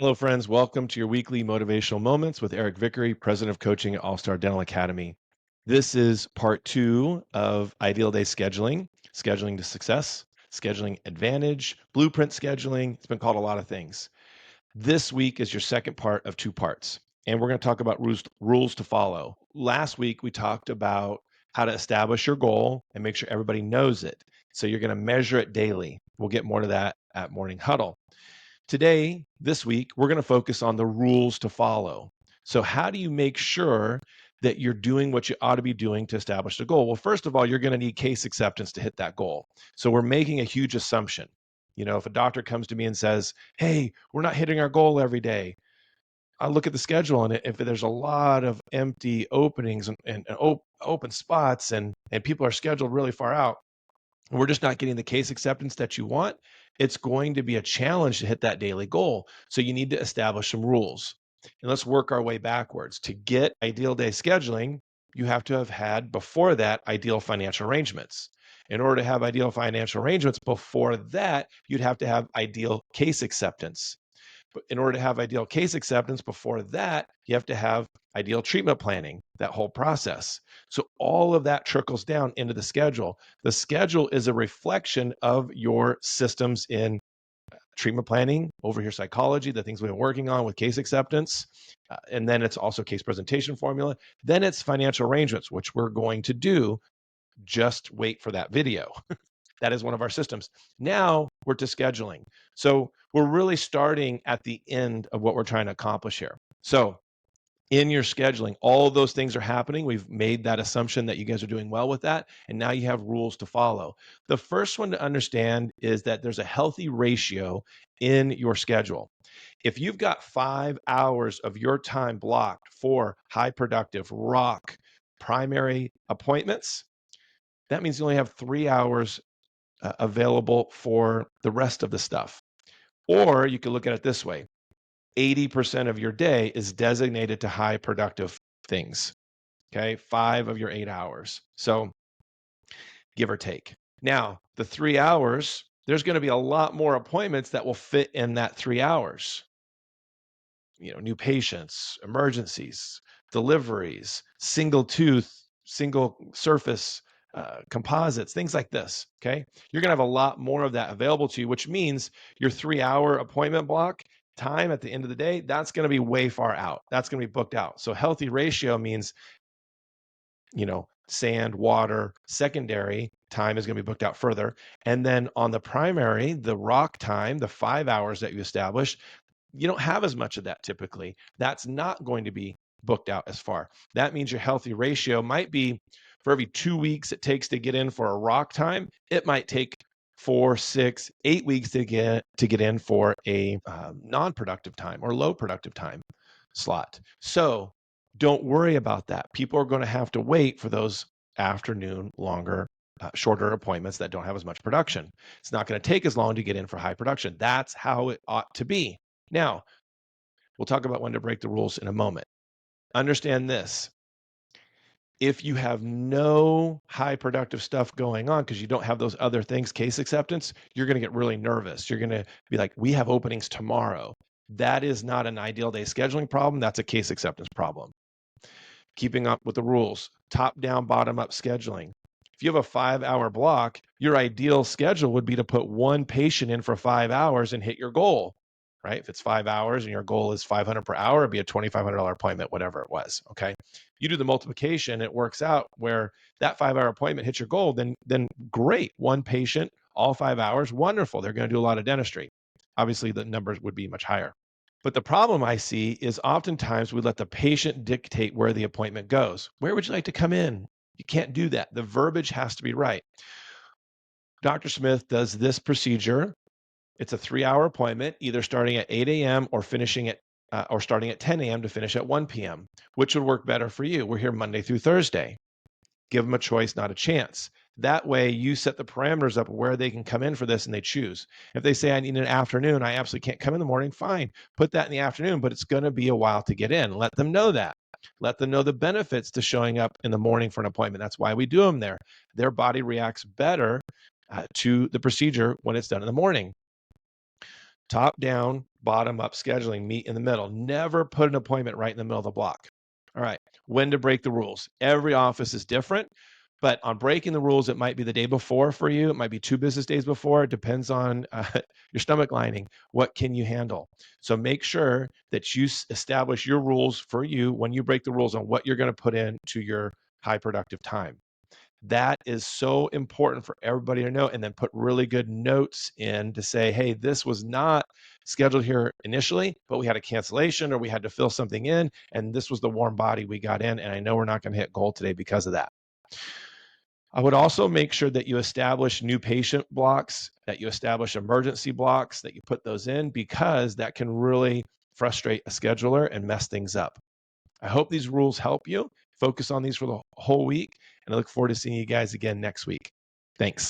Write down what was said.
Hello, friends. Welcome to your weekly motivational moments with Eric Vickery, president of coaching at All Star Dental Academy. This is part two of Ideal Day Scheduling, scheduling to success, scheduling advantage, blueprint scheduling. It's been called a lot of things. This week is your second part of two parts, and we're going to talk about rules to follow. Last week, we talked about how to establish your goal and make sure everybody knows it. So you're going to measure it daily. We'll get more to that at Morning Huddle. Today, this week, we're going to focus on the rules to follow. So, how do you make sure that you're doing what you ought to be doing to establish the goal? Well, first of all, you're going to need case acceptance to hit that goal. So, we're making a huge assumption. If a doctor comes to me and says, "Hey, we're not hitting our goal every day," I look at the schedule, and if there's a lot of empty openings and open spots, and people are scheduled really far out, we're just not getting the case acceptance that you want, it's going to be a challenge to hit that daily goal. So you need to establish some rules. And let's work our way backwards. To get ideal day scheduling, you have to have had before that ideal financial arrangements. In order to have ideal financial arrangements before that, you'd have to have ideal case acceptance. But in order to have ideal case acceptance before that, you have to have ideal treatment planning, that whole process. So all of that trickles down into the schedule. The schedule is a reflection of your systems in treatment planning, over here psychology, the things we've been working on with case acceptance, and then it's also case presentation formula. Then it's financial arrangements, which we're going to do. Just wait for that video. That is one of our systems. Now we're to scheduling. So we're really starting at the end of what we're trying to accomplish here. So in your scheduling, all of those things are happening. We've made that assumption that you guys are doing well with that. And now you have rules to follow. The first one to understand is that there's a healthy ratio in your schedule. If you've got 5 hours of your time blocked for high productive rock primary appointments, that means you only have 3 hours available for the rest of the stuff. Or you could look at it this way: 80% of your day is designated to high productive things. Okay, 5 of your 8 hours. So give or take. Now, the 3 hours, there's going to be a lot more appointments that will fit in that 3 hours. New patients, emergencies, deliveries, single tooth, single surface composites, things like this. Okay. You're going to have a lot more of that available to you, which means your 3 hour appointment block time at the end of the day, that's going to be way far out. That's going to be booked out. So healthy ratio means, sand, water, secondary time is going to be booked out further. And then on the primary, the rock time, the 5 hours that you established, you don't have as much of that typically. That's not going to be booked out as far. That means your healthy ratio might be, for every 2 weeks it takes to get in for a rock time, it might take 4, 6, 8 weeks to get in for a non-productive time or low productive time slot. So don't worry about that. People are going to have to wait for those afternoon, longer, shorter appointments that don't have as much production. It's not going to take as long to get in for high production. That's how it ought to be. Now, we'll talk about when to break the rules in a moment. Understand this: if you have no high productive stuff going on because you don't have those other things, case acceptance, you're going to get really nervous. You're going to be like, we have openings tomorrow. That is not an ideal day scheduling problem. That's a case acceptance problem. Keeping up with the rules, top down, bottom up scheduling. If you have a 5 hour block, your ideal schedule would be to put one patient in for 5 hours and hit your goal, right? If it's 5 hours and your goal is 500 per hour, it'd be a $2,500 appointment, whatever it was. Okay. You do the multiplication, it works out where that 5 hour appointment hits your goal, then great. One patient, all 5 hours, wonderful. They're going to do a lot of dentistry. Obviously, the numbers would be much higher. But the problem I see is oftentimes we let the patient dictate where the appointment goes. Where would you like to come in? You can't do that. The verbiage has to be right. Dr. Smith does this procedure. It's a 3 hour appointment, either starting at 8 a.m. or finishing at or starting at 10 a.m. to finish at 1 p.m. Which would work better for you? We're here Monday through Thursday. Give them a choice, not a chance. That way you set the parameters up where they can come in for this and they choose. If they say, I need an afternoon, I absolutely can't come in the morning, fine. Put that in the afternoon, but it's going to be a while to get in. Let them know that. Let them know the benefits to showing up in the morning for an appointment. That's why we do them there. Their body reacts better to the procedure when it's done in the morning. Top down, Bottom-up scheduling, meet in the middle. Never put an appointment right in the middle of the block. All right, when to break the rules. Every office is different, but on breaking the rules, it might be the day before for you. It might be 2 business days before. It depends on your stomach lining. What can you handle? So make sure that you establish your rules for you when you break the rules on what you're going to put into your high productive time. That is so important for everybody to know, and then put really good notes in to say, hey, this was not scheduled here initially, but we had a cancellation or we had to fill something in, and this was the warm body we got in, and I know we're not going to hit goal today because of that. I would also make sure that you establish new patient blocks, that you establish emergency blocks, that you put those in, because that can really frustrate a scheduler and mess things up. I hope these rules help you. Focus on these for the whole week, and I look forward to seeing you guys again next week. Thanks.